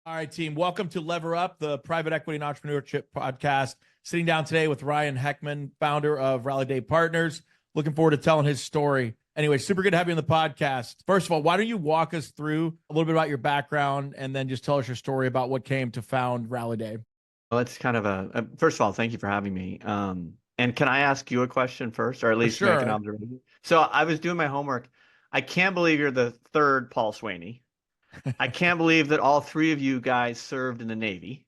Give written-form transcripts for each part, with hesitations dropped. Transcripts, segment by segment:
All right, team. Welcome to Lever Up, the private equity and entrepreneurship podcast. Sitting down today with Ryan Heckman, founder of Rally Day Partners. Looking forward to telling his story. Anyway, super good to have you on the podcast. First of all, why don't you walk us through a little bit about your background and then just tell us your story about what came to found Rally Day? Well, it's kind of first of all, thank you for having me. And can I ask you a question first, or at For least make an sure. observation? So I was doing my homework. I can't believe you're the third Paul Swaney. I can't believe that all three of you guys served in the Navy.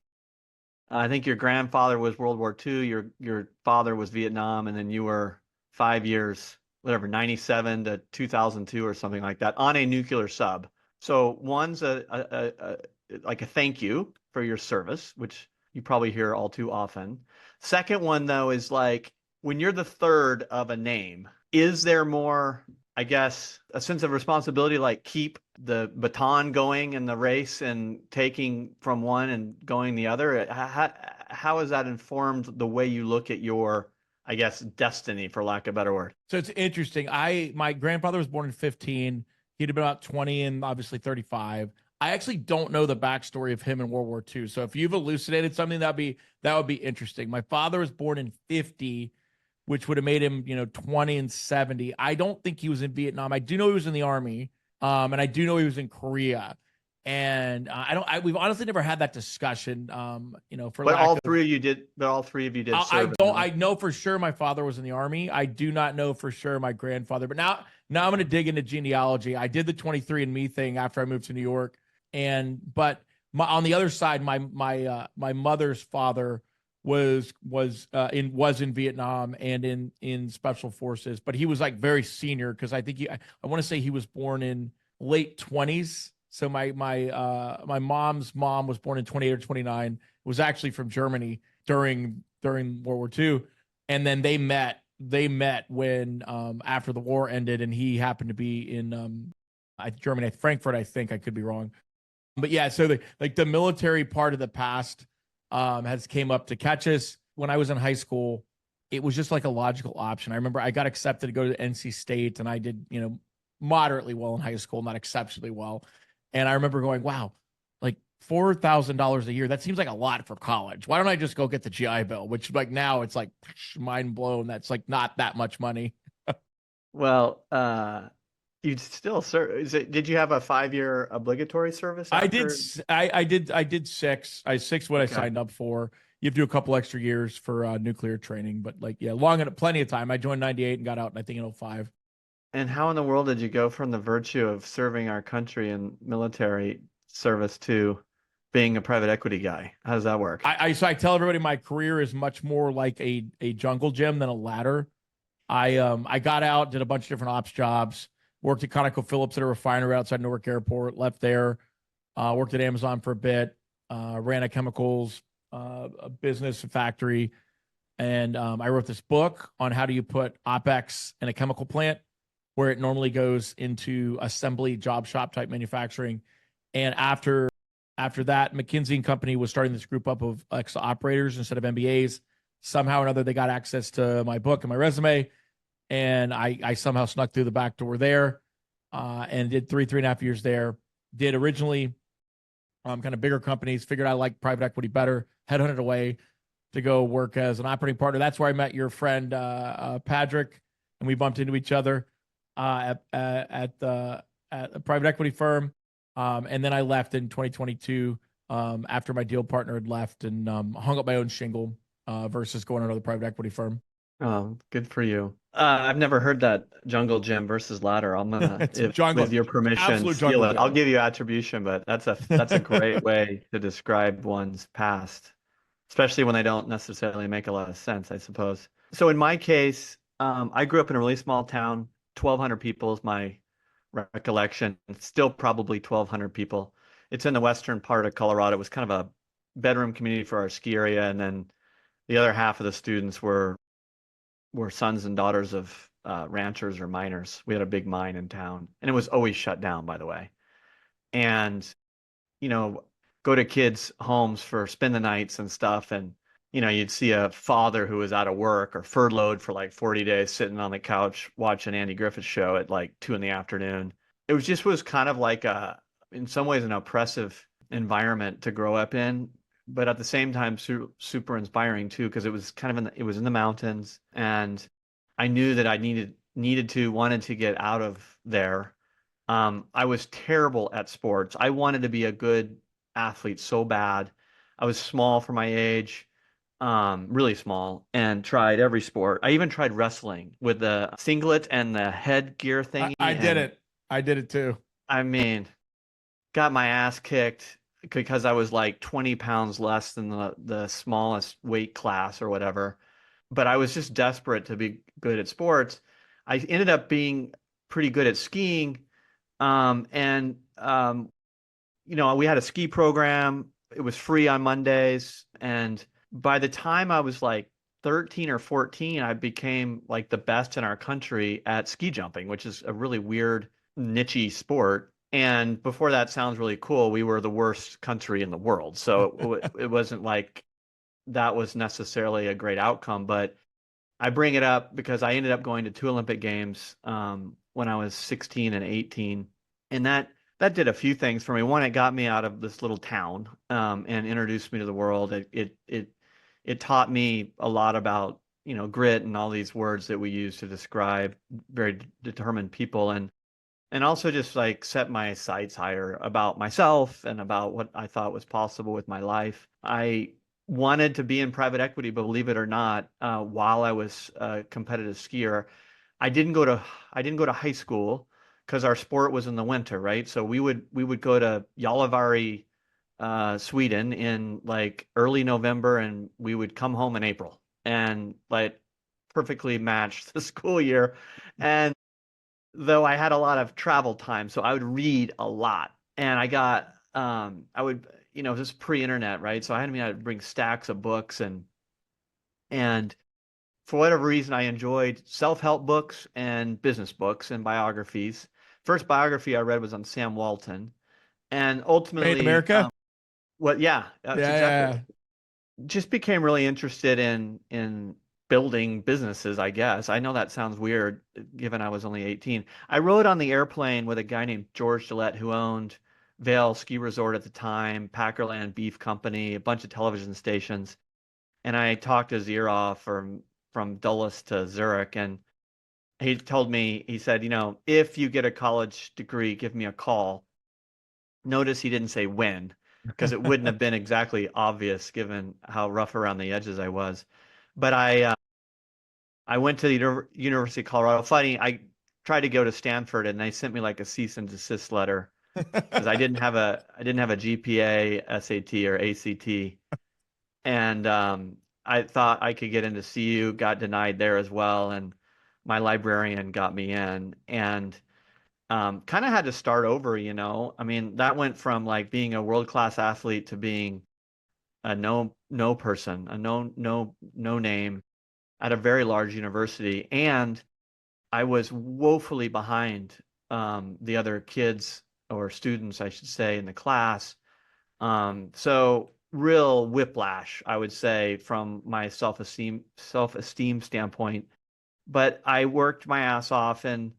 I think your grandfather was World War II, your father was Vietnam, and then you were 5 years, whatever, 97 to 2002 or something like that on a nuclear sub. So one's like a thank you for your service, which you probably hear all too often. Second one, though, is like when you're the third of a name, is there more, I guess, a sense of responsibility, like keep the baton going in the race and taking from one and going the other? How has that informed the way you look at your, I guess, destiny, for lack of a better word? So it's interesting. My grandfather was born in 15. He'd have been about 20 and obviously 35. I actually don't know the backstory of him in World War II. So if you've elucidated something, that would be interesting. My father was born in 50, which would have made him, 20 and 70. I don't think he was in Vietnam. I do know he was in the Army, and I do know he was in Korea. And we've honestly never had that discussion. For But lack all of, three of you did. But all three of you did I serve in don't, the. I know for sure my father was in the Army. I do not know for sure my grandfather. But now I'm going to dig into genealogy. I did the 23andMe thing after I moved to New York, but on the other side, my mother's father was in Vietnam and in special forces, but he was like very senior because I want to say he was born in late 20s. So my mom's mom was born in 28 or 29, was actually from Germany during World War II, and then they met when after the war ended, and he happened to be in Germany, Frankfurt, I think. I could be wrong, but yeah. So the military part of the past has came up to catch us. When I was in high school, it was just like a logical option. I remember I got accepted to go to NC State, and I did, moderately well in high school, not exceptionally well. And I remember going, wow, like $4,000 a year. That seems like a lot for college. Why don't I just go get the GI Bill? Which like now it's like mind blown. That's like not that much money. Well, you'd still serve. Did you have a 5-year obligatory service I did. after? I did six. Six what I Okay. signed up for. You have to do a couple extra years for nuclear training, but like yeah, plenty of time. I joined 98 and got out, I think in 05. And how in the world did you go from the virtue of serving our country in military service to being a private equity guy? How does that work? So I tell everybody my career is much more like a jungle gym than a ladder. I got out, did a bunch of different ops jobs, worked at ConocoPhillips at a refinery outside Newark Airport, left there, worked at Amazon for a bit, ran a chemicals a business, a factory, and I wrote this book on how do you put OpEx in a chemical plant where it normally goes into assembly job shop type manufacturing. And after that, McKinsey and Company was starting this group up of ex operators instead of MBAs. Somehow or another, they got access to my book and my resume, and I somehow snuck through the back door there, and did 3.5 years there. Did originally kind of bigger companies. Figured I liked private equity better. Headhunted away to go work as an operating partner. That's where I met your friend Patrick, and we bumped into each other at a private equity firm. And then I left in 2022 after my deal partner had left, and hung up my own shingle versus going to another private equity firm. Oh, good for you. I've never heard that jungle gym versus ladder. I'm gonna, It's if jungle, with your permission, absolute steal jungle it. I'll gym. give you attribution, but that's a great way to describe one's past, especially when they don't necessarily make a lot of sense, I suppose. So in my case, I grew up in a really small town. 1,200 people is my recollection. It's still probably 1,200 people. It's in the western part of Colorado. It was kind of a bedroom community for our ski area, and then the other half of the students were sons and daughters of ranchers or miners. We had a big mine in town, and it was always shut down, by the way. And you know, go to kids' homes for spend the nights and stuff, and you'd see a father who was out of work or furloughed for like 40 days, sitting on the couch watching Andy Griffith's show at like 2 in the afternoon. It was kind of like in some ways, an oppressive environment to grow up in, but at the same time, super inspiring too, because it was kind of it was in the mountains, and I knew that I wanted to get out of there. I was terrible at sports. I wanted to be a good athlete so bad. I was small for my age, really small, and tried every sport. I even tried wrestling with the singlet and the headgear thingy, I did and it. I did it too. I mean, got my ass kicked because I was like 20 pounds less than the smallest weight class or whatever. But I was just desperate to be good at sports. I ended up being pretty good at skiing. And we had a ski program. It was free on Mondays. And by the time I was like 13 or 14, I became like the best in our country at ski jumping, which is a really weird, niche sport. And before that sounds really cool, we were the worst country in the world. So it wasn't like that was necessarily a great outcome. But I bring it up because I ended up going to two Olympic Games when I was 16 and 18, and that did a few things for me. One, it got me out of this little town and introduced me to the world. It taught me a lot about grit and all these words that we use to describe very determined people, and also just like set my sights higher about myself and about what I thought was possible with my life. I wanted to be in private equity, believe it or not, while I was a competitive skier. I didn't go to I didn't go to high school because our sport was in the winter, right? So we would go to Jalavari, Sweden in like early November, and we would come home in April, and like perfectly matched the school year. And though I had a lot of travel time, so I would read a lot. And I would, this is pre-internet, right? So I had to bring stacks of books, and for whatever reason, I enjoyed self-help books and business books and biographies. First biography I read was on Sam Walton, and Made in ultimately, America. yeah, that's exactly, Yeah, just became really interested in building businesses, I guess. I know that sounds weird given I was only 18. I rode on the airplane with a guy named George Gillette who owned Vail Ski Resort at the time, Packerland Beef Company, a bunch of television stations. And I talked his ear off from Dulles to Zurich, and he told me, he said, if you get a college degree, give me a call. Notice he didn't say when, because it wouldn't have been exactly obvious given how rough around the edges I was. But I went to the University of Colorado. Funny, I tried to go to Stanford, and they sent me like a cease and desist letter because yeah. I didn't have a GPA, SAT, or ACT, and I thought I could get into CU, got denied there as well, and my librarian got me in, and kind of had to start over. I mean, that went from like being a world-class athlete to being a no person, a no name at a very large university, and I was woefully behind the other kids or students, I should say, in the class. So real whiplash, I would say, from my self-esteem standpoint. But I worked my ass off and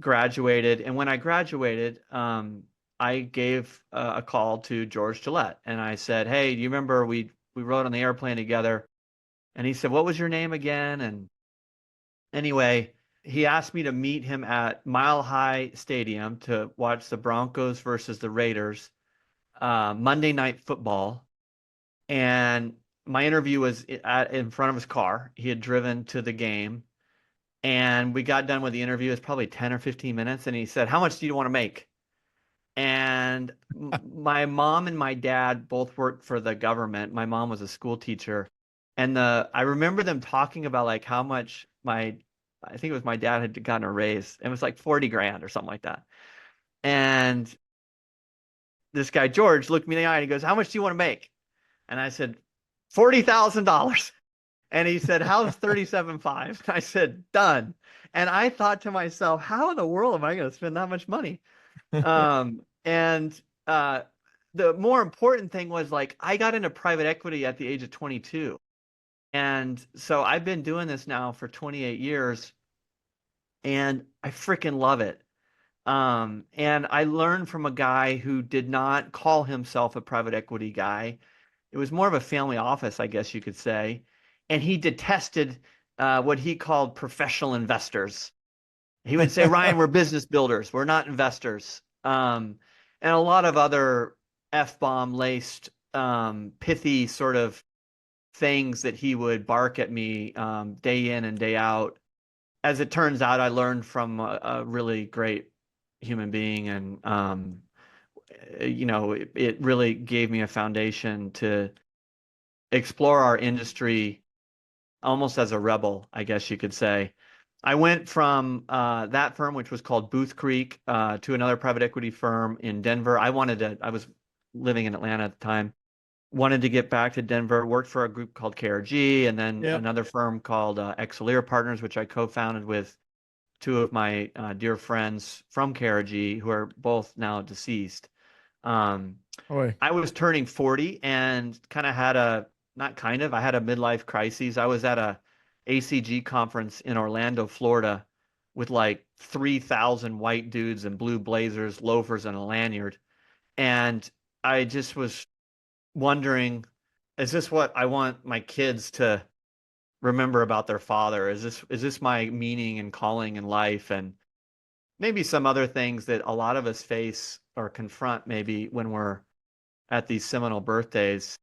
graduated. And when I graduated, I gave a call to George Gillette, and I said, "Hey, do you remember we rode on the airplane together?" And he said, "What was your name again?" And anyway, he asked me to meet him at Mile High Stadium to watch the Broncos versus the Raiders, Monday Night Football. And my interview was in front of his car. He had driven to the game, and we got done with the interview. It was probably 10 or 15 minutes, and he said, "How much do you want to make?" And my mom and my dad both worked for the government. My mom was a school teacher, and I remember them talking about like how much I think it was my dad had gotten a raise. It was like 40 grand or something like that. And this guy George looked me in the eye and he goes, "How much do you want to make?" And I said, $40,000. And he said, "How's 37.5?" I said, "Done." And I thought to myself, how in the world am I going to spend that much money? And the more important thing was like I got into private equity at the age of 22. And so I've been doing this now for 28 years, and I freaking love it. And I learned from a guy who did not call himself a private equity guy. It was more of a family office, I guess you could say. And he detested what he called professional investors. He would say, Ryan, we're business builders. We're not investors. And a lot of other F-bomb laced, pithy sort of things that he would bark at me day in and day out. As it turns out, I learned from a really great human being, and it really gave me a foundation to explore our industry almost as a rebel, I guess you could say. I went from that firm, which was called Booth Creek, to another private equity firm in Denver. I was living in Atlanta at the time, wanted to get back to Denver, worked for a group called KRG, and then Yep. another firm called Excelir Partners, which I co-founded with two of my dear friends from KRG who are both now deceased. Um, Boy. I was turning 40 and kind of had a, not kind of, I had a midlife crisis. I was at a ACG conference in Orlando, Florida, with like 3,000 white dudes in blue blazers, loafers, and a lanyard. And I just was wondering, is this what I want my kids to remember about their father? Is this my meaning and calling in life? And maybe some other things that a lot of us face or confront maybe when we're at these seminal birthdays.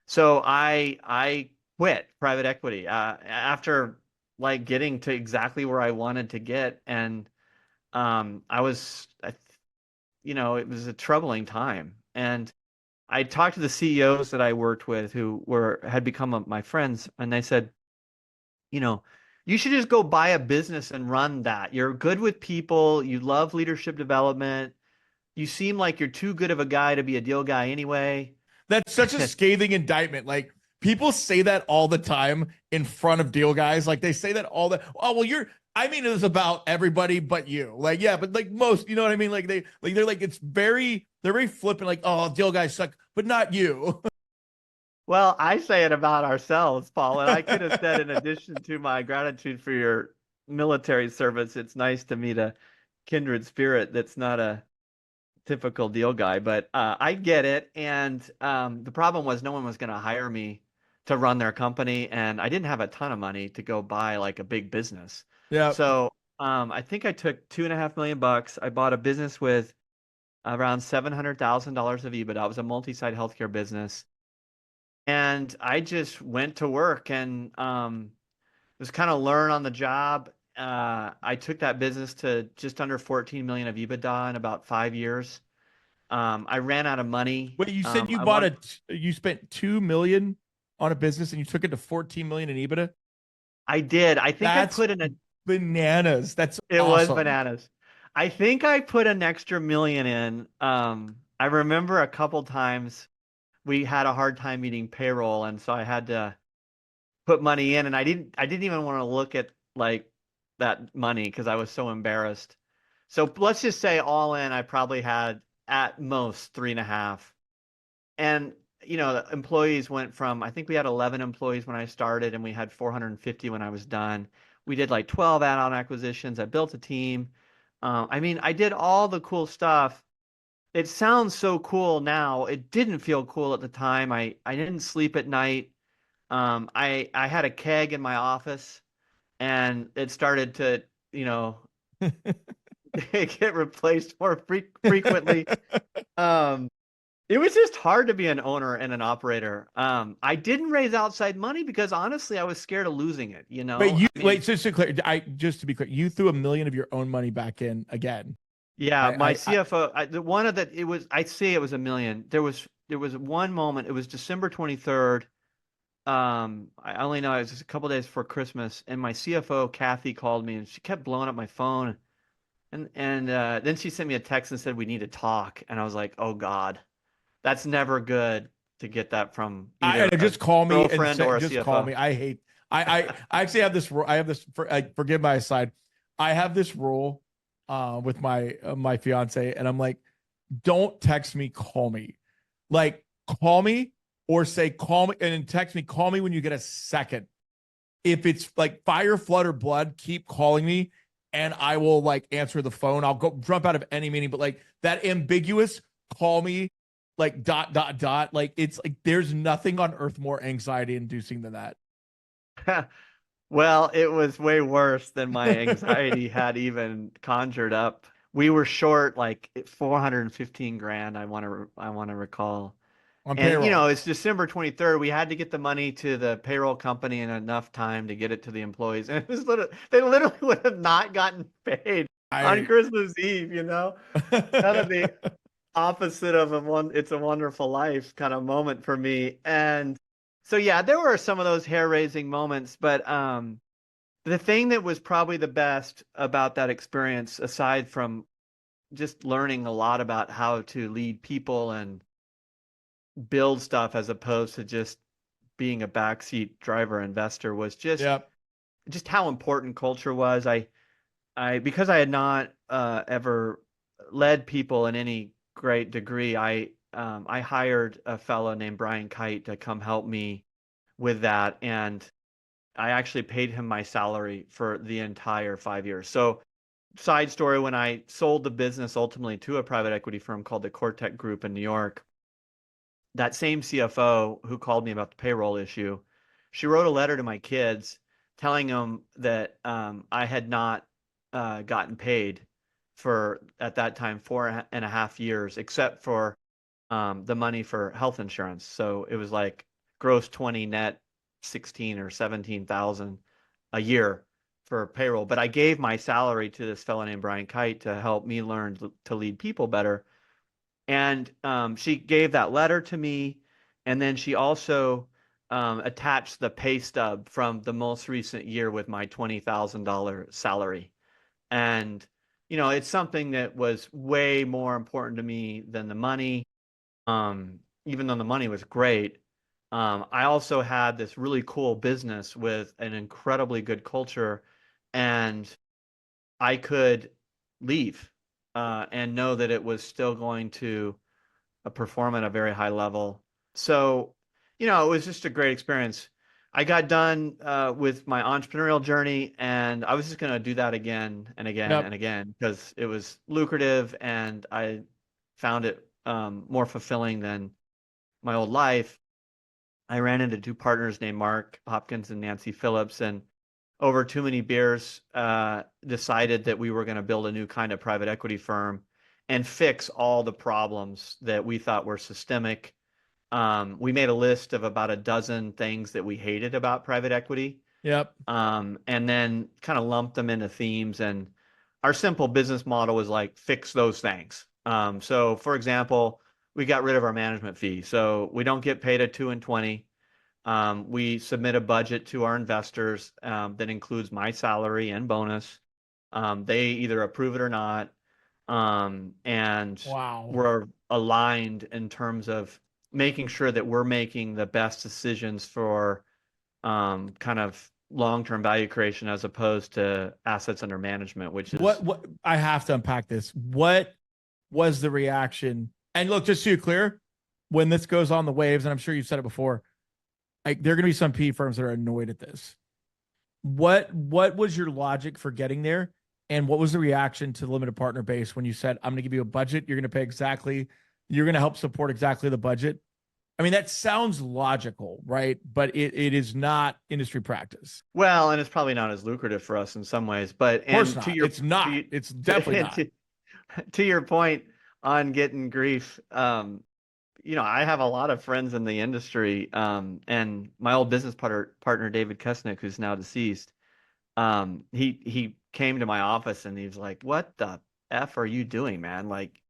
So I quit private equity after like getting to exactly where I wanted to get, and it was a troubling time. And I talked to the CEOs that I worked with who had become my friends, and they said, you know, you should just go buy a business and run that. You're good with people, you love leadership development. You seem like you're too good of a guy to be a deal guy anyway. That's such a scathing indictment. Like people say that all the time in front of deal guys. Like they say that all the, oh, well, I mean, it's about everybody but you. Like, yeah, but like most, you know what I mean? Like they're like, they're very flippant, like, oh, deal guys suck, but not you. Well, I say it about ourselves, Paul, and I could have said, in addition to my gratitude for your military service, it's nice to meet a kindred spirit that's not a typical deal guy. But I get it. And the problem was no one was going to hire me to run their company, and I didn't have a ton of money to go buy like a big business. Yeah. So I think I took $2.5 million. I bought a business with around $700,000 of EBITDA. It was a multi-site healthcare business. And I just went to work and was kind of learn on the job. I took that business to just under 14 million of EBITDA in about 5 years. I ran out of money. Wait, you said you I want you spent 2 million on a business and you took it to 14 million in EBITDA? I did. I think I That's put in a bananas. That's it was awesome. bananas. I think I put an extra million in. I remember a couple times we had a hard time meeting payroll, and so I had to put money in, and I didn't even want to look at like that money because I was so embarrassed. So let's just say all in, I probably had at most 3.5. And the employees went from, I think we had 11 employees when I started, and we had 450 when I was done. We did like 12 add-on acquisitions. I built a team. I mean, I did all the cool stuff. It sounds so cool now. It didn't feel cool at the time. I didn't sleep at night. I had a keg in my office, and it started to, get replaced more frequently. Um, it was just hard to be an owner and an operator. I didn't raise outside money because honestly, I was scared of losing it. Wait, I mean, just to clear, just to be clear, you threw 1 million of your own money back in again. yeah, my I CFO, the one of that it was, I'd say it was a million. There was one moment. It was December 23rd. I only know it was just a couple days before Christmas, and my CFO Kathy called me, and she kept blowing up my phone, and then she sent me a text and said we need to talk, and I was like, oh God, that's never good to get that from either a just call me and girlfriend say, or a just call CFO. me. I hate. I actually have this. I have this. Forgive my aside. I have this rule, with my fiance, and I'm like, don't text me, call me. Like, call me or say call me, and then text me, call me when you get a second. If it's like fire, flood, or blood, keep calling me. and I will like answer the phone. I'll go jump out of any meeting, but like that ambiguous call me like dot dot dot, like it's like there's nothing on earth more anxiety inducing than that. Well, it was way worse than my anxiety had even conjured up. We were short like 415 grand, I want to recall. On And payroll. it's December 23rd. We had to get the money to the payroll company in enough time to get it to the employees. And it was they literally would have not gotten paid on I Christmas Eve, Kind of the opposite of It's a Wonderful Life kind of moment for me. And so yeah, there were some of those hair-raising moments, but the thing that was probably the best about that experience, aside from just learning a lot about how to lead people and build stuff as opposed to just being a backseat driver investor, was yep. just how important culture was. I because I had not ever led people in any great degree, I hired a fellow named Brian Kite to come help me with that, and I actually paid him my salary for the entire 5 years. So, side story: when I sold the business ultimately to a private equity firm called the Cortec Group in New York, that same CFO who called me about the payroll issue, she wrote a letter to my kids telling them that I had not gotten paid for, at that time, 4.5 years, except for the money for health insurance. So it was like gross 20, net 16 or 17,000 a year for payroll. But I gave my salary to this fellow named Brian Kite to help me learn to lead people better. And she gave that letter to me, and then she also attached the pay stub from the most recent year with my $20,000 salary. And it's something that was way more important to me than the money. Even though the money was great, I also had this really cool business with an incredibly good culture, and I could leave and know that it was still going to perform at a very high level. So, it was just a great experience. I got done with my entrepreneurial journey, and I was just going to do that again and again Yep. and again because it was lucrative, and I found it more fulfilling than my old life. I ran into two partners named Mark Hopkins and Nancy Phillips, and over too many beers, decided that we were going to build a new kind of private equity firm and fix all the problems that we thought were systemic. We made a list of about a dozen things that we hated about private equity, Yep. and then kind of lumped them into themes. And our simple business model was like, fix those things. So, for example, we got rid of our management fee. So we don't get paid at 2 and 20. We submit a budget to our investors that includes my salary and bonus. They either approve it or not. And Wow. we're aligned in terms of making sure that we're making the best decisions for kind of long-term value creation as opposed to assets under management, which is What I have to unpack this. What was the reaction? And look, just so you're clear, when this goes on the waves, and I'm sure you've said it before, like there are gonna be some PE firms that are annoyed at this. What was your logic for getting there? And what was the reaction to the limited partner base when you said, I'm gonna give you a budget, you're gonna pay exactly, you're gonna help support exactly the budget? I mean, that sounds logical, right? But it is not industry practice. well, and it's probably not as lucrative for us in some ways. But Of course and to not. your It's to, not. y- It's definitely to, not. to, to your point on getting grief, I have a lot of friends in the industry, and my old business partner David Kusnick, who's now deceased, he came to my office and he's like, "What the f are you doing, man? Like,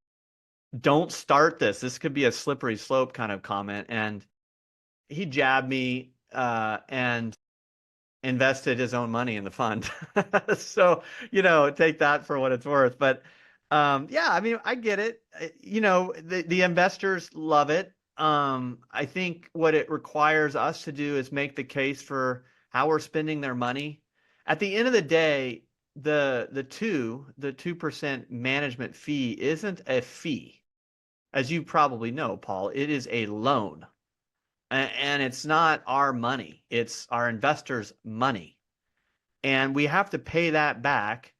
don't start this. This could be a slippery slope," kind of comment. And he jabbed me and invested his own money in the fund. So, take that for what it's worth. But yeah, I mean, I get it. The investors love it. I think what it requires us to do is make the case for how we're spending their money. At the end of the day, the 2% management fee isn't a fee. As you probably know, Paul, it is a loan. And it's not our money, it's our investors' money. And we have to pay that back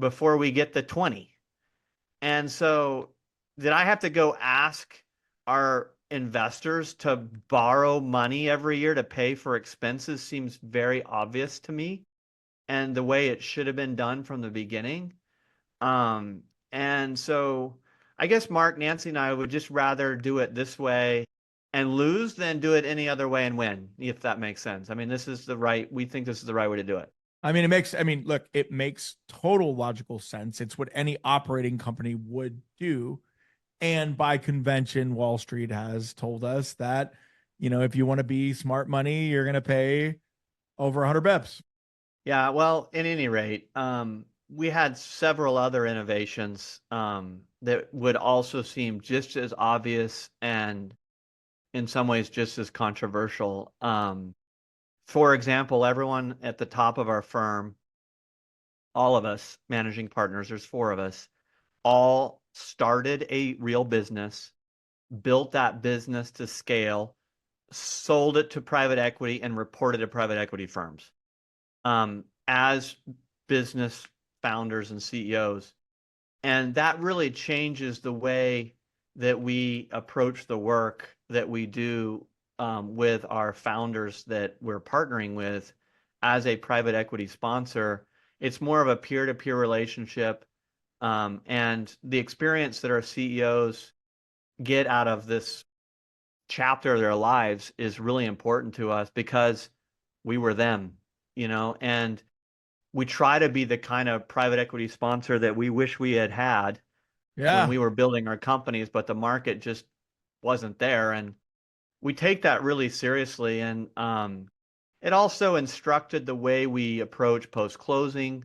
before we get to 20. And so did I have to go ask our investors to borrow money every year to pay for expenses? Seems very obvious to me, and the way it should have been done from the beginning. Um, and so I guess Mark, Nancy, and I would just rather do it this way and lose than do it any other way and win, if that makes sense. I mean, we think this is the right way to do it. I mean, look, it makes total logical sense. It's what any operating company would do. And by convention, Wall Street has told us that, if you want to be smart money, you're going to pay over 100 bips. Yeah, well, at any rate, we had several other innovations that would also seem just as obvious and in some ways just as controversial. For example, everyone at the top of our firm, all of us managing partners, there's four of us, all started a real business, built that business to scale, sold it to private equity, and reported to private equity firms. As business founders and CEOs. And that really changes the way that we approach the work that we do with our founders that we're partnering with as a private equity sponsor. It's more of a peer-to-peer relationship. And the experience that our CEOs get out of this chapter of their lives is really important to us because we were them, and we try to be the kind of private equity sponsor that we wish we had had when Yeah. we were building our companies, but the market just wasn't there. And we take that really seriously. And it also instructed the way we approach post-closing.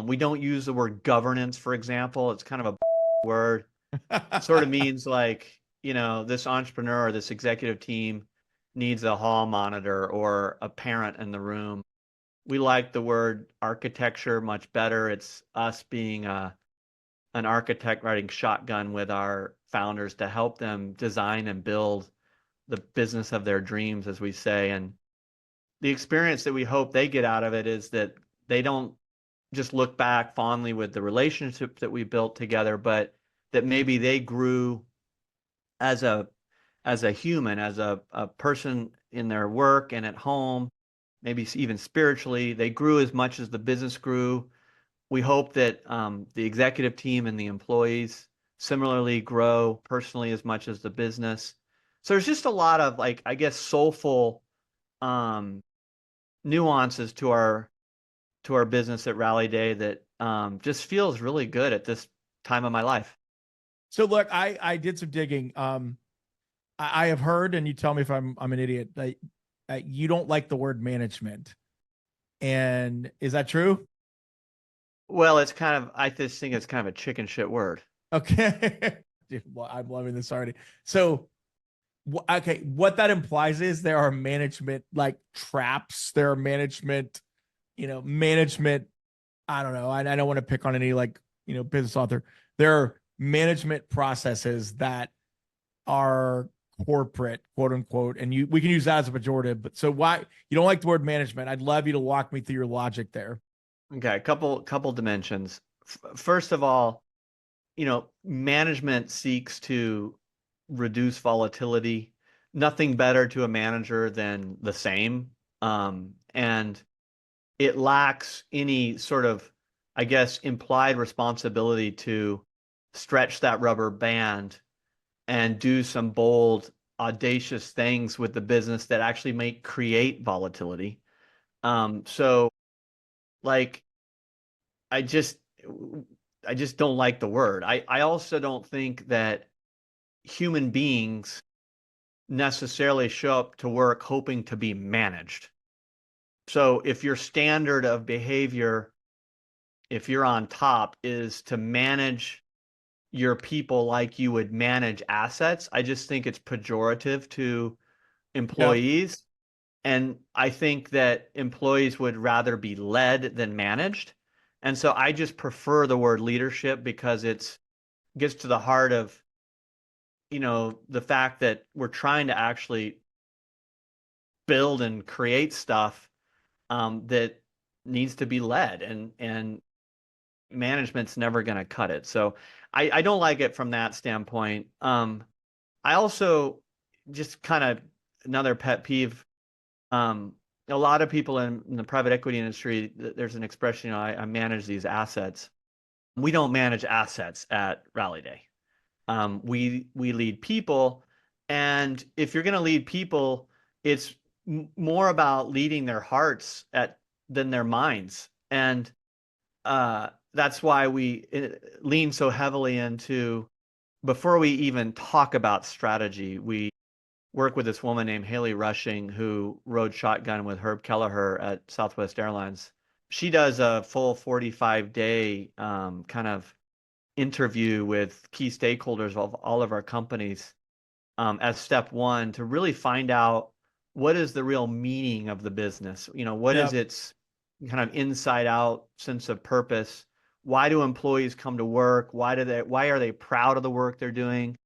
We don't use the word governance, for example. It's kind of a word. It sort of means like, this entrepreneur or this executive team needs a hall monitor or a parent in the room. We like the word architecture much better. It's us being an architect riding shotgun with our founders to help them design and build the business of their dreams, as we say. And the experience that we hope they get out of it is that they don't just look back fondly with the relationship that we built together, but that maybe they grew as a human, as a person in their work and at home, maybe even spiritually. They grew as much as the business grew. We hope that the executive team and the employees similarly grow personally as much as the business. So there's just a lot of, like, I guess, soulful nuances to our business at Rally Day that just feels really good at this time of my life. So look, I did some digging. I have heard, and you tell me if I'm an idiot, that you don't like the word management. And is that true? Well, I just think it's kind of a chicken shit word. Okay. Dude, well, I'm loving this already. So, okay, what that implies is there are management like traps. There are management, management. I don't know. I don't want to pick on any like, business author. There are management processes that are corporate, quote unquote, and we can use that as a pejorative. But so why you don't like the word management? I'd love you to walk me through your logic there. Okay, a couple dimensions. First of all, management seeks to reduce volatility. Nothing better to a manager than the same. And it lacks any sort of, I guess, implied responsibility to stretch that rubber band and do some bold, audacious things with the business that actually may create volatility. So like I just I just don't like the word. I also don't think that human beings necessarily show up to work hoping to be managed. So if your standard of behavior, if you're on top, is to manage your people like you would manage assets, I just think it's pejorative to Yeah. employees. And I think that employees would rather be led than managed. And so I just prefer the word leadership because it gets to the heart of, the fact that we're trying to actually build and create stuff that needs to be led. And management's never going to cut it. So I don't like it from that standpoint. I also just kind of another pet peeve. A lot of people in the private equity industry, there's an expression, I manage these assets. We don't manage assets at Rally Day. We lead people, and if you're going to lead people, it's more about leading their hearts than their minds, and that's why we lean so heavily into before we even talk about strategy. We work with this woman named Haley Rushing who rode shotgun with Herb Kelleher at Southwest Airlines. She does a full 45-day kind of interview with key stakeholders of all of our companies as step one to really find out what is the real meaning of the business. What is Yep. its kind of inside out sense of purpose? Why do employees come to work? Why are they proud of the work they're doing?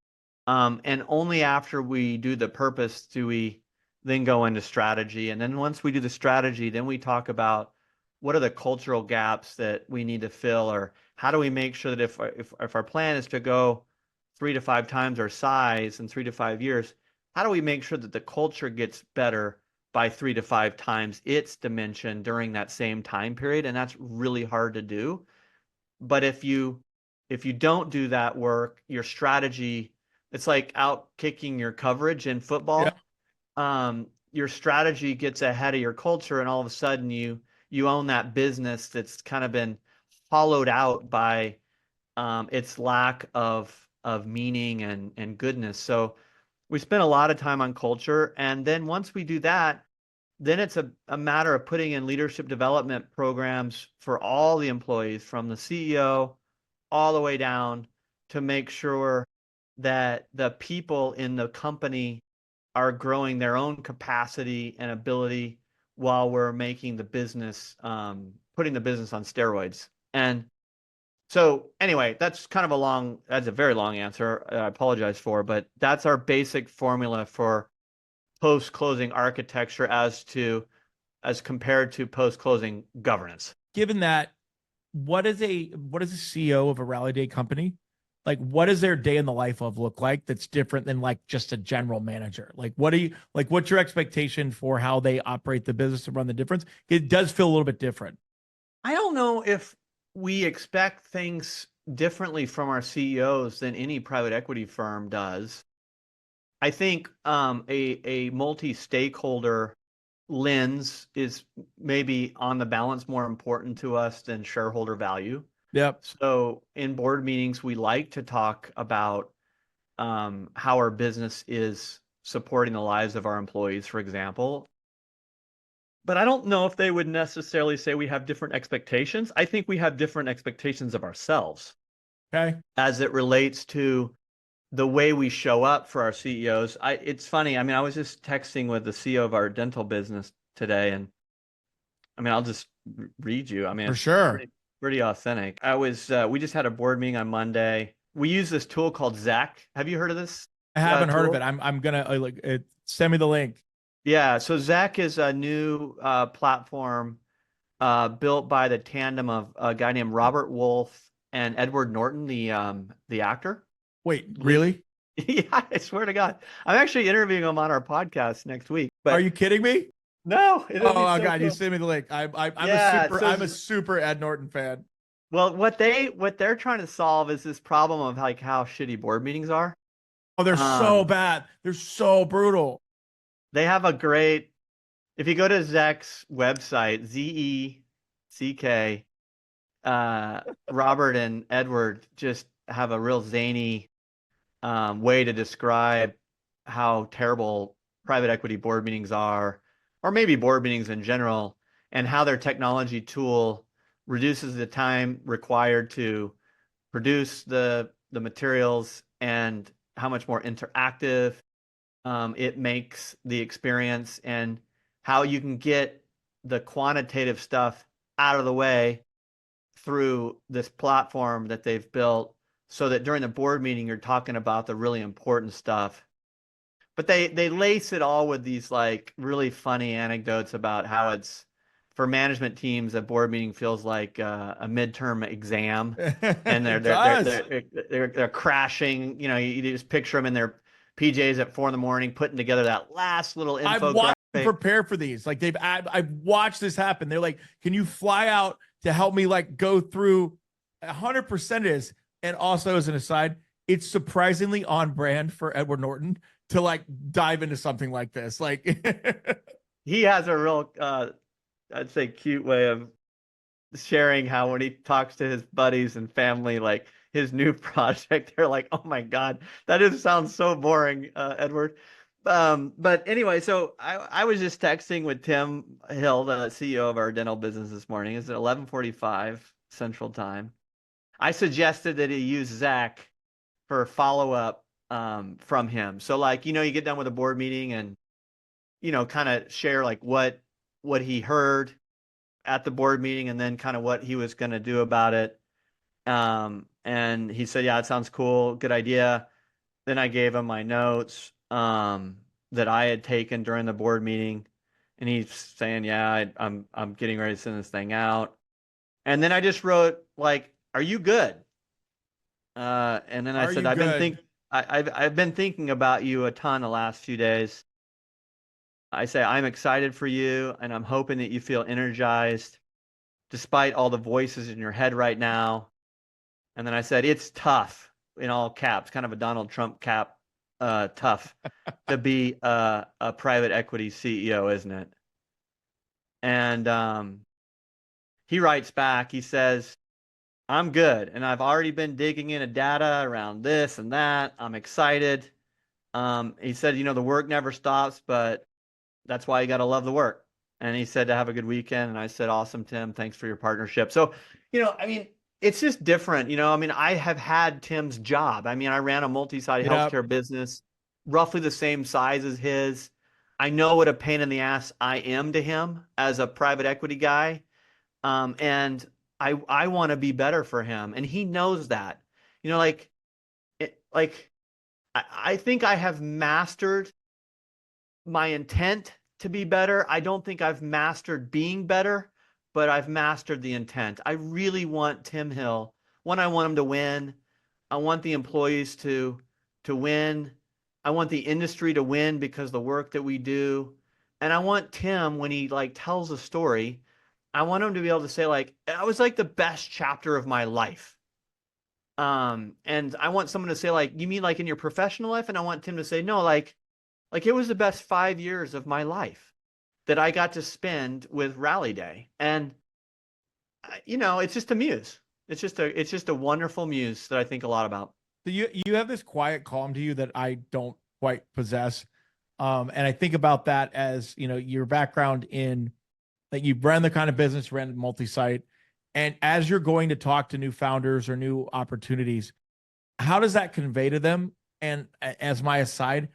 And only after we do the purpose do we then go into strategy. And then once we do the strategy, then we talk about what are the cultural gaps that we need to fill, or how do we make sure that if our plan is to go 3 to 5 times our size in 3 to 5 years, how do we make sure that the culture gets better by 3 to 5 times its dimension during that same time period? And that's really hard to do. But if you don't do that work, your strategy, it's like out kicking your coverage in Yeah. football. Your strategy gets ahead of your culture, and all of a sudden you own that business that's kind of been hollowed out by its lack of meaning and goodness. So we spend a lot of time on culture, and then once we do that, then it's a matter of putting in leadership development programs for all the employees from the CEO all the way down to make sure that the people in the company are growing their own capacity and ability while we're making the business, putting the business on steroids. And so anyway, that's a very long answer. I apologize for, but that's our basic formula for post-closing architecture as compared to post-closing governance. Given that, what is a CEO of a rally day company? Like, what does their day in the life of look like that's different than like just a general manager? Like, what's your expectation for how they operate the business and run the difference? It does feel a little bit different. I don't know if we expect things differently from our CEOs than any private equity firm does. I think a multi-stakeholder lens is maybe on the balance more important to us than shareholder value. Yep. So in board meetings, we like to talk about how our business is supporting the lives of our employees, for example. But I don't know if they would necessarily say we have different expectations. I think we have different expectations of ourselves Okay. as it relates to the way we show up for our CEOs. It's funny. I mean, I was just texting with the CEO of our dental business today, and I mean, I'll just read you. I mean, For it's sure. pretty authentic. We just had a board meeting on Monday. We use this tool called Zach. Have you heard of this I haven't heard of it. tool? I'm gonna send me the link. Yeah. So Zach is a new platform built by the tandem of a guy named Robert Wolf and Edward Norton, the actor. Wait, Lead. really? Yeah, I swear to God. I'm actually interviewing him on our podcast next week. Are But you kidding me? no, it'll be Oh so God, you cool. send me the link. Yeah, I'm a super Ed Norton fan. well, what they're trying to solve is this problem of like how shitty board meetings are. Oh, they're so Um, bad. They're so brutal. they have a great, if you go to Zek's website, Zeck, Robert and Edward just have a real zany way to describe how terrible private equity board meetings are, or maybe board meetings in general, and how their technology tool reduces the time required to produce the materials and how much more interactive it makes the experience, and how you can get the quantitative stuff out of the way through this platform that they've built so that during the board meeting you're talking about the really important stuff. But they lace it all with these like really funny anecdotes about how it's for management teams, a board meeting feels like a midterm exam, and It does. they're crashing. You just picture them in their PJs at 4 in the morning, putting together that last little I've watched them infographic. prepare for these. Like I've watched this happen. They're like, "Can you fly out to help me like go through 100% is?" And also, as an aside, it's surprisingly on brand for Edward Norton to like dive into something like this. Like, He has a real, I'd say, cute way of sharing how when he talks to his buddies and family, like his new project, they're like, "Oh my God, that just sounds so boring, Edward." But anyway, so I was just texting with Tim Hill, the CEO of our dental business this morning. It's at 11:45 Central Time. I suggested that he use Zach for follow up from him. So like, you get done with a board meeting and kind of share like what he heard at the board meeting and then kind of what he was going to do about it. And he said, "Yeah, it sounds cool. Good idea." Then I gave him my notes that I had taken during the board meeting. And he's saying, "Yeah, I'm getting ready to send this thing out." And then I just wrote like, "Are you good?" And then I are said, you good? I've been thinking about you a ton the last few days. I say, "I'm excited for you and I'm hoping that you feel energized despite all the voices in your head right now." And then I said, "It's tough," in all caps, kind of a Donald Trump cap, tough to be a private equity CEO, isn't it? And he writes back, he says, "I'm good. And I've already been digging into data around this and that. I'm excited." He said, "The work never stops, but that's why you got to love the work." And he said to have a good weekend. And I said, "Awesome, Tim. Thanks for your partnership." So, I mean, it's just different. I mean, I have had Tim's job. I mean, I ran a multi-site Yeah. healthcare business, roughly the same size as his. I know what a pain in the ass I am to him as a private equity guy. And I want to be better for him. And he knows that. Like, like I think I have mastered my intent to be better. I don't think I've mastered being better, but I've mastered the intent. I really want Tim Hill. One, I want him to win. I want the employees to win. I want the industry to win because the work that we do. And I want Tim, when he like tells a story, I want him to be able to say like, "That was like the best chapter of my life." And I want someone to say like, "You mean like in your professional life?" And I want Tim to say, "No, like it was the best 5 years of my life that I got to spend with Rally Day." And it's just a muse. It's just a wonderful muse that I think a lot about. So you have this quiet calm to you that I don't quite possess. And I think about that as, your background in that you ran the kind of business, ran multi-site. And as you're going to talk to new founders or new opportunities, how does that convey to them? And as my aside,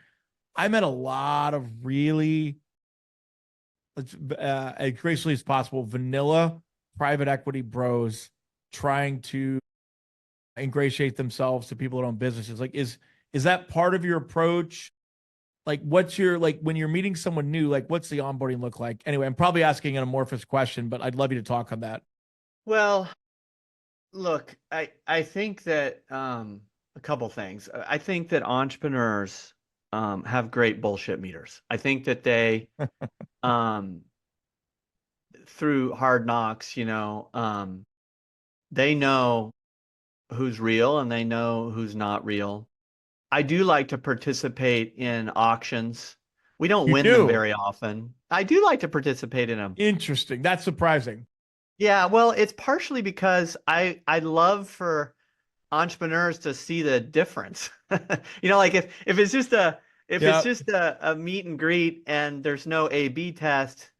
I met a lot of really, as gracefully as possible, vanilla private equity bros trying to ingratiate themselves to people that own businesses. Like, is that part of your approach? Like, what's your like when you're meeting someone new? Like, what's the onboarding look like? Anyway, I'm probably asking an amorphous question, but I'd love you to talk on that. Well, look, I think that a couple things. I think that entrepreneurs have great bullshit meters. I think that they um, through hard knocks, they know who's real and they know who's not real. I do like to participate in auctions. We don't You win them do. very often. I do like to participate in them. Interesting. That's surprising. Yeah, well, it's partially because I love for entrepreneurs to see the difference. Like if it's just Yeah. a meet and greet and there's no A/B test,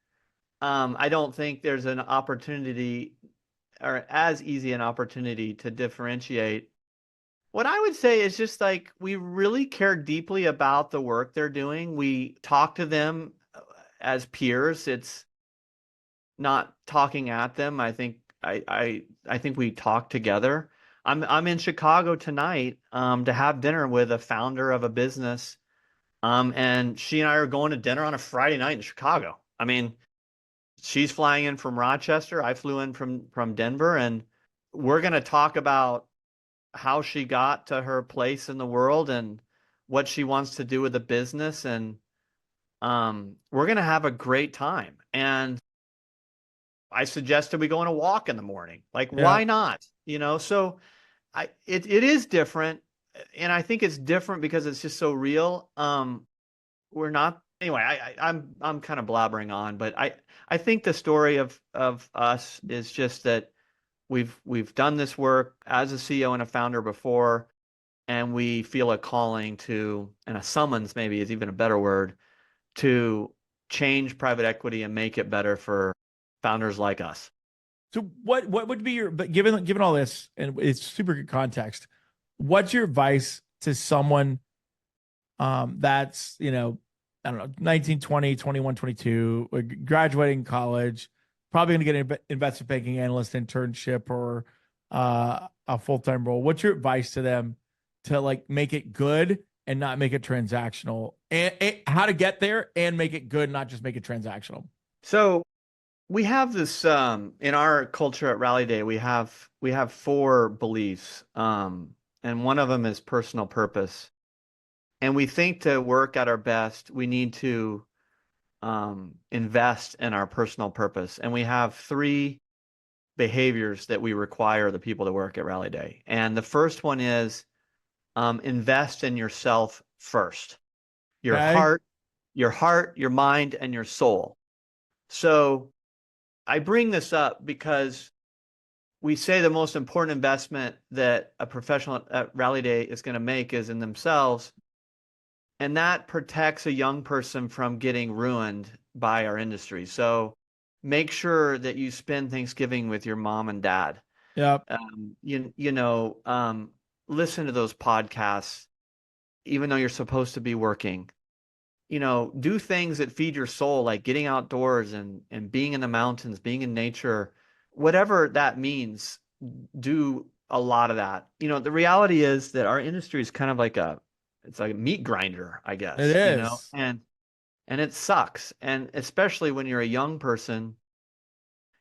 I don't think there's an opportunity or as easy an opportunity to differentiate. What I would say is just like we really care deeply about the work they're doing. We talk to them as peers. It's not talking at them. I think we talk together. I'm in Chicago tonight to have dinner with a founder of a business. And she and I are going to dinner on a Friday night in Chicago. I mean, she's flying in from Rochester. I flew in from Denver, and we're going to talk about how she got to her place in the world and what she wants to do with the business. And we're going to have a great time. And I suggested we go on a walk in the morning. Like, Yeah. why not? So it is different. And I think it's different because it's just so real. We're not anyway. I'm kind of blabbering on, but I think the story of us is just that we've done this work as a CEO and a founder before, and we feel a calling to, and a summons maybe is even a better word, to change private equity and make it better for founders like us. So what would be your, but given all this, and it's super good context, what's your advice to someone that's, I don't know, 19, 20, 21, 22, graduating college, probably going to get an investment banking analyst internship or a full-time role? What's your advice to them to like make it good and not make it transactional, and how to get there and make it good, not just make it transactional? So we have this in our culture at Rally Day, we have four beliefs. And one of them is personal purpose. And we think to work at our best, we need to invest in our personal purpose. And we have three behaviors that we require the people that work at Rally Day. And the first one is invest in yourself first. Your Okay. heart, your mind, and your soul. So I bring this up because we say the most important investment that a professional at Rally Day is going to make is in themselves. And that protects a young person from getting ruined by our industry. So make sure that you spend Thanksgiving with your mom and dad. Yep. Listen to those podcasts, even though you're supposed to be working. Do things that feed your soul, like getting outdoors and being in the mountains, being in nature, whatever that means. Do a lot of that. The reality is that our industry is kind of like it's like a meat grinder, I It guess, is. and it sucks. And especially when you're a young person,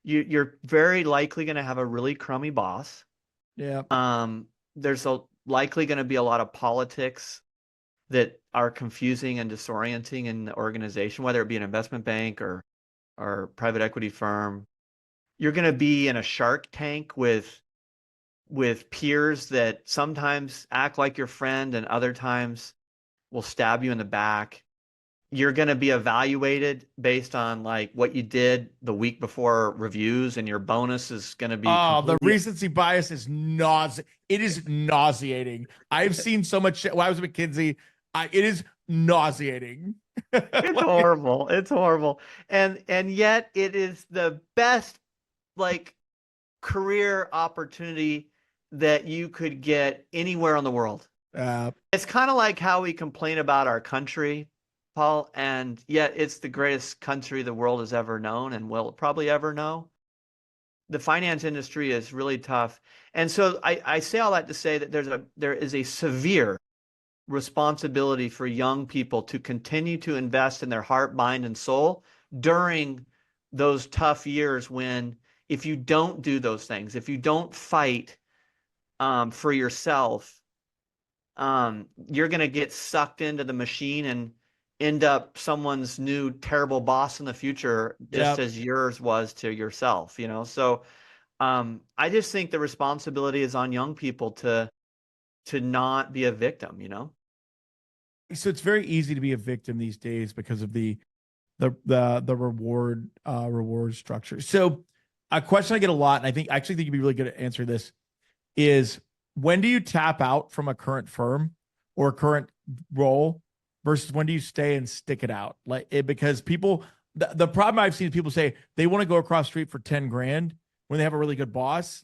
you're very likely going to have a really crummy boss. Yeah. There's likely going to be a lot of politics that are confusing and disorienting in the organization, whether it be an investment bank or private equity firm. You're going to be in a shark tank with peers that sometimes act like your friend and other times will stab you in the back. You're going to be evaluated based on like what you did the week before reviews, and your bonus is going to be Oh, the completely. recency bias is It is nauseating. I've seen so much shit. When I was at McKinsey, it is nauseating. It's Like, horrible. It's horrible. And yet it is the best like career opportunity that you could get anywhere in the world. uh, It's kind of like how we complain about our country, Paul, and yet it's the greatest country the world has ever known and will probably ever know. The finance industry is really tough. And so I say all that to say that there is a severe responsibility for young people to continue to invest in their heart, mind, and soul during those tough years when if you don't do those things, if you don't fight for yourself, you're going to get sucked into the machine and end up someone's new terrible boss in the future, just yeah. as yours was to yourself. So I just think the responsibility is on young people to not be a victim. So it's very easy to be a victim these days because of the reward structure. So a question I get a lot, and I actually think you'd be really good at answering this, is when do you tap out from a current firm or a current role versus when do you stay and stick it out? Because people, the problem I've seen is people say they want to go across the street for 10 grand when they have a really good boss.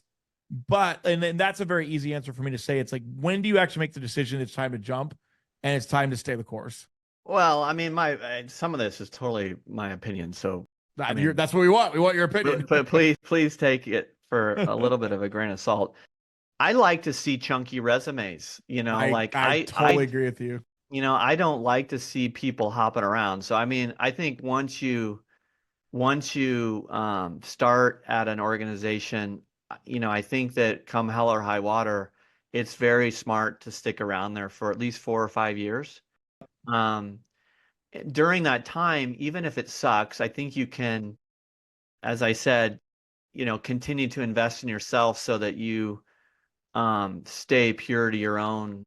And then that's a very easy answer for me to say. It's like, when do you actually make the decision it's time to jump and it's time to stay the course? Well, I mean, some of this is totally my opinion. So, I mean, That's what we want. We want your opinion. but please take it for a little bit of a grain of salt. I like to see chunky resumes. Like I totally agree with you. I don't like to see people hopping around. So, I mean, I think once you once you start at an organization, I think that come hell or high water, it's very smart to stick around there for at least 4 or 5 years. Um, During that time, even if it sucks, I think you can, as I said, continue to invest in yourself so that you stay pure to your own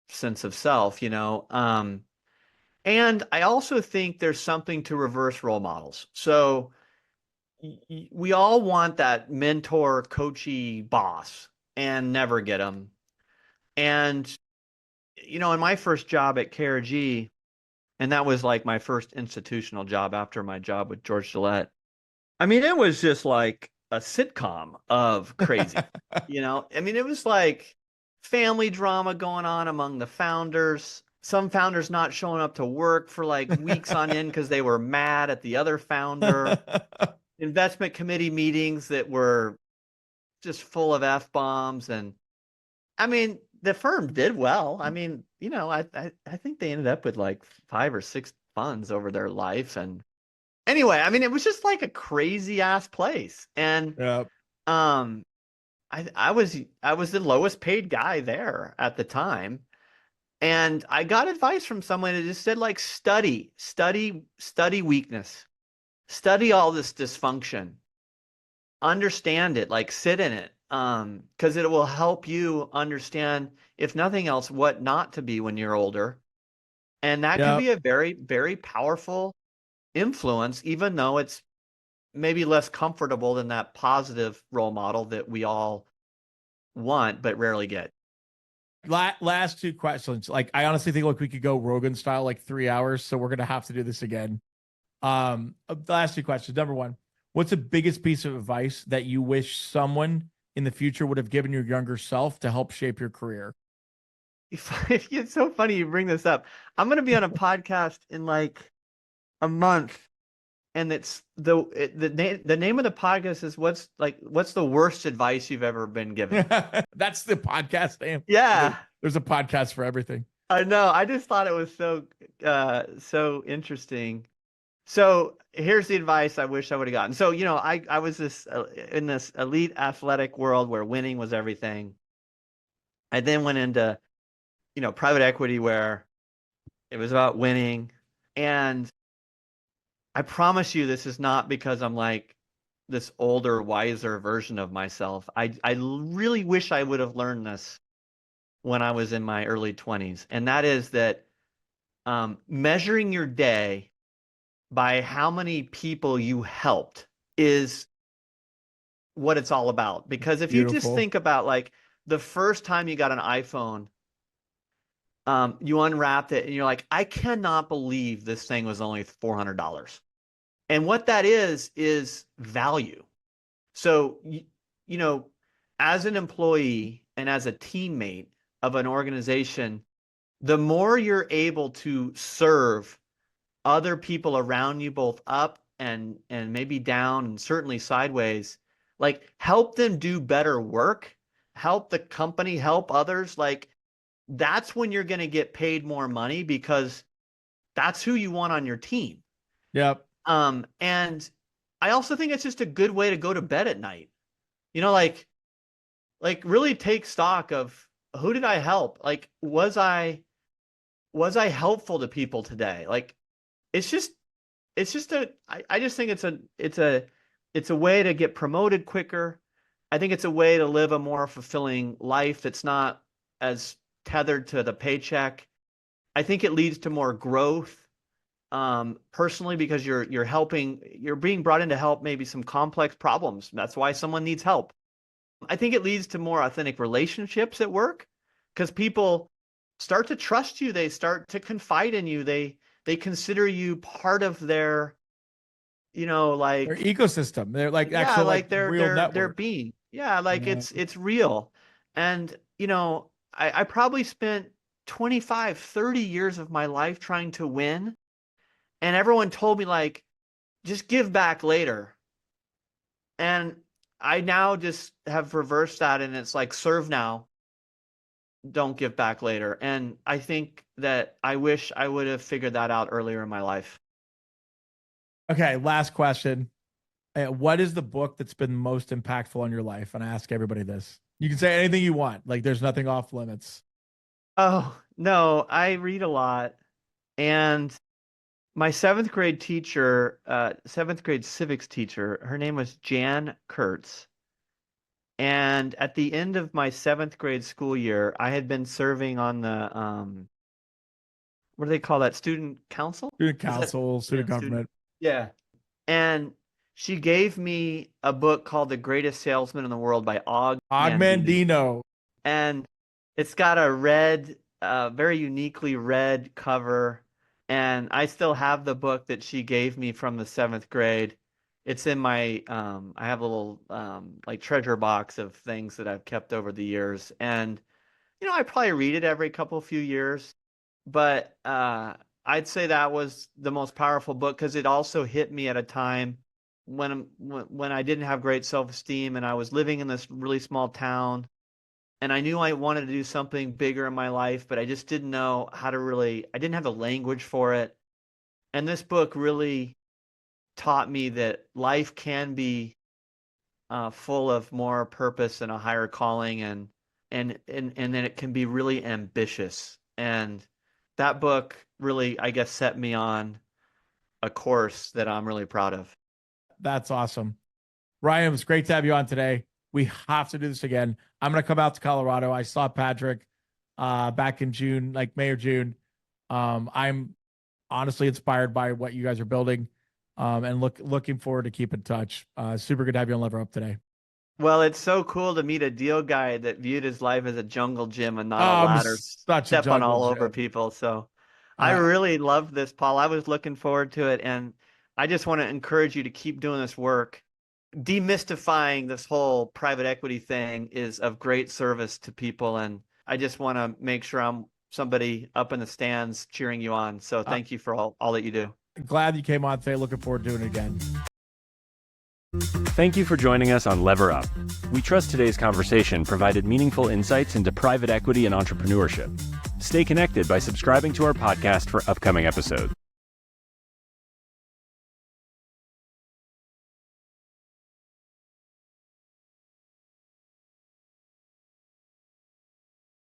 sense of self. And I also think there's something to reverse role models. So we all want that mentor, coachy boss and never get them. And, in my first job at KRG, and that was like my first institutional job after my job with George Gillette. I mean, it was just like a sitcom of crazy. I mean, it was like family drama going on among the founders. Some founders not showing up to work for like weeks on end because they were mad at the other founder. Investment committee meetings that were just full of F-bombs. And I mean, the firm did well. I mean, I think they ended up with like 5 or 6 funds over their life. And anyway, I mean, it was just like a crazy ass place. And Yeah. um I was the lowest paid guy there at the time. And I got advice from someone that just said like study weakness. Study all this dysfunction. Understand it, like sit in it. Because it will help you understand, if nothing else, what not to be when you're older. And that can Yeah. be a very, very powerful influence, even though it's maybe less comfortable than that positive role model that we all want but rarely get. Last two questions. Like, I honestly think like we could go Rogan style, like 3 hours. So we're gonna have to do this again. The last two questions. Number one, what's the biggest piece of advice that you wish someone in the future would have given your younger self to help shape your career? It's so funny you bring this up. I'm going to be on a podcast in like a month, and it's the name of the podcast is what's the worst advice you've ever been given? That's the podcast name. Yeah, There's a podcast for everything. I know. I just thought it was so interesting. So here's the advice I wish I would have gotten. So, I was this in this elite athletic world where winning was everything. I then went into, private equity where it was about winning. And I promise you, this is not because I'm like this older, wiser version of myself. I really wish I would have learned this when I was in my early 20s. And that is that measuring your day by how many people you helped is what it's all about. Because if you just Beautiful. think about like the first time you got an iPhone, you unwrapped it and you're like, I cannot believe this thing was only $400. And what that is value. So, you know, as an employee and as a teammate of an organization, the more you're able to serve other people around you, both up and maybe down and certainly sideways, like help them do better work, help the company, help others, like that's when you're going to get paid more money because that's who you want on your team. Yep. And I also think it's just a good way to go to bed at night. Like really take stock of who did I help? Like was I helpful to people today? Like it's just I just think it's a way to get promoted quicker. I think it's a way to live a more fulfilling life that's not as tethered to the paycheck. I think it leads to more growth personally because you're being brought in to help maybe some complex problems. That's why someone needs help. I think it leads to more authentic relationships at work because people start to trust you. They start to confide in you. They consider you part of their, Their like ecosystem. They're like yeah, actual like like their real their network. being. Yeah, like Yeah. it's real. And I probably spent 25, 30 years of my life trying to win, and everyone told me like just give back later. And I now just have reversed that and it's like serve now, don't give back later. And I think that I wish I would have figured that out earlier in my life. Okay, last question. What is the book that's been most impactful on your life? And I ask everybody this. You can say anything you want. Like there's nothing off limits. Oh, no, I read a lot. And my seventh grade teacher, seventh grade civics teacher, her name was Jan Kurtz. And at the end of my seventh grade school year, I had been serving on the what do they call that? Student council? Student Is that council, yeah, student student? government. Yeah. And she gave me a book called The Greatest Salesman in the World by Og Mandino. Ogmandino. And it's got a red, very uniquely red cover. And I still have the book that she gave me from the seventh grade. It's in my, I have a little like treasure box of things that I've kept over the years. And, I probably read it every couple few years. But I'd say that was the most powerful book because it also hit me at a time when I didn't have great self-esteem and I was living in this really small town and I knew I wanted to do something bigger in my life, but I just didn't know how to I didn't have the language for it. And this book really taught me that life can be full of more purpose and a higher calling and then it can be really ambitious. And that book really, I guess, set me on a course that I'm really proud of. That's awesome. Ryan, it was great to have you on today. We have to do this again. I'm going to come out to Colorado. I saw Patrick back in June, like May or June. I'm honestly inspired by what you guys are building and looking forward to keep in touch. Super good to have you on Lever Up today. Well, it's so cool to meet a deal guy that viewed his life as a jungle gym and not a I'm ladder, such a step on all jungle over gym. people. So I really loved this, Paul. I was looking forward to it. And I just want to encourage you to keep doing this work. Demystifying this whole private equity thing is of great service to people. And I just want to make sure I'm somebody up in the stands cheering you on. So thank you for all that you do. Glad you came on today. Looking forward to doing it again. Thank you for joining us on Lever Up. We trust today's conversation provided meaningful insights into private equity and entrepreneurship. Stay connected by subscribing to our podcast for upcoming episodes.